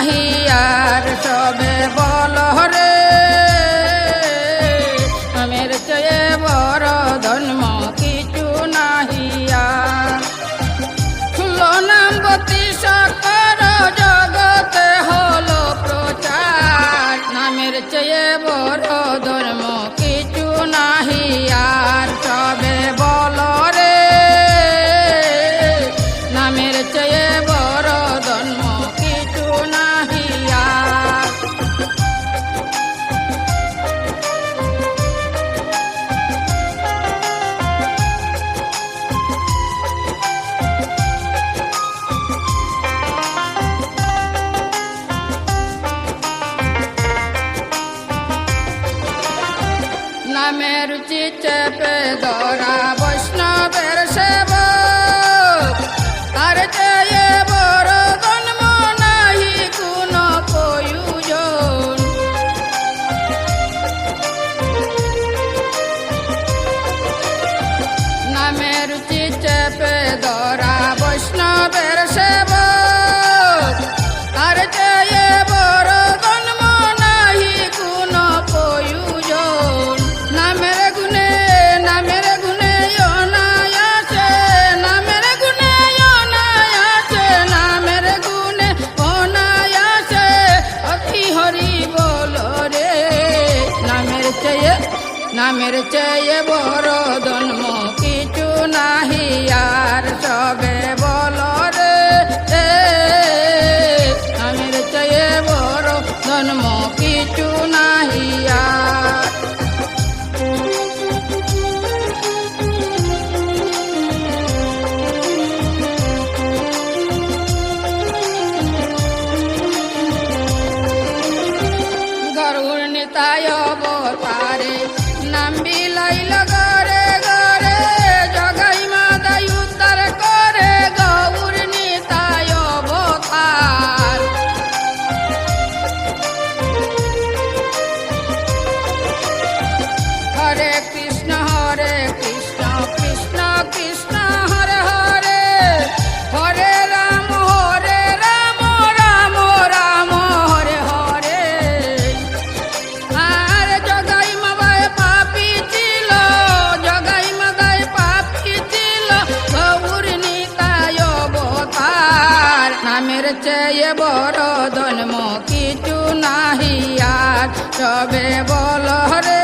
নাহি আর সবে বল রে নামের চেয়ে বড় ধর্ম কিছু নাহি আর। শুনলো নাম গতি সকর জগতে হলো প্রচার নামের চেয়ে বড় ধর্ম কিছু নাহি আর সবে বল রে নামের চেয়ে বড় ধর্ম কিছু নাহি আর। নামের রুচি চেপে ধরা বৈষ্ণবের সেবক তার চেয়ে বড় জন্ম নাহি কোনো প্রয়োজন। নামের রুচি চেপে ধরা বৈষ্ণবের সেবক তার চেয়ে বড় জন্ম নাহি কোনো প্রয়োজন। নামের গুণে অনায়াসে নামের গুণে অনায়াসে নামের গুণে অনায়াসে অতি হরি বল রে নামের চেয়ে বড় জন্ম কিছু নাহি আর সবে বল রে নামের চেয়ে বড় জন্ম কিছু নাহি আর। গরুর নিতায় অবতারে নাম বিলাইল ঘরে ঘরে জগাই মাদাই উদ্ধার করে গৌর নিতায় অবতার। হরে কৃষ্ণ কৃষ্ণ কৃষ্ণ হরে হরে হরে রাম রাম রাম হরে হরে। আর জগাই মাদায় পাপি ছিল গৌর নিতায় অবতার নামের চেয়ে বড় জন্ম কিছু নাহি আর সবে বল রে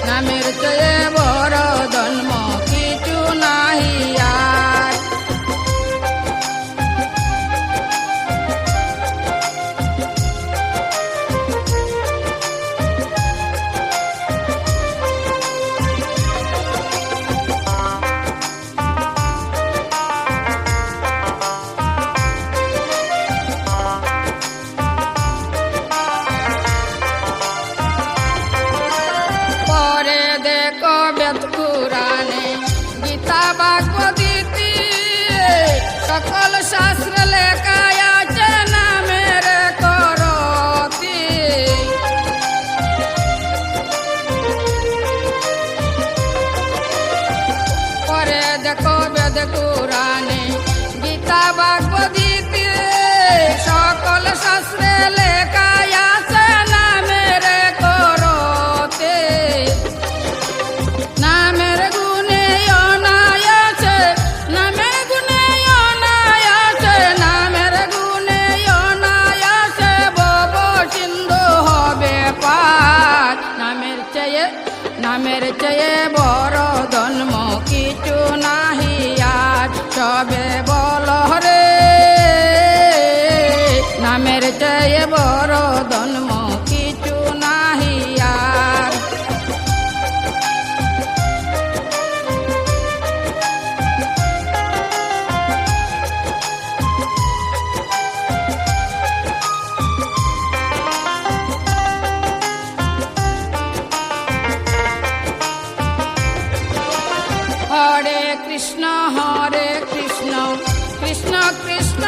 নামের চেয়ে বড় জন্ম কিছু নাহি আর। পরে দেখো বেদ পুরাণে গীতা ভাগবত গীতি সকল শাস্ত্র লেখা আছে নামের করতি। পরে দেখো বেদ পুরাণে গীতা ভাগবত গীতি সকল শাস্ত্রে লেখা আছে নামের করতে। নামের গুণে অনায়াসে নামের গুণে অনায়াসে নামের গুণে অনায়াসে ভব সিন্ধু হবে পার নামের চেয়ে বড় জন্ম কিছু নাহি আর সবে বল রে নামের চেয়ে বড় জন্ম কিছু নাহি আর। হরে কৃষ্ণ কৃষ্ণ কৃষ্ণ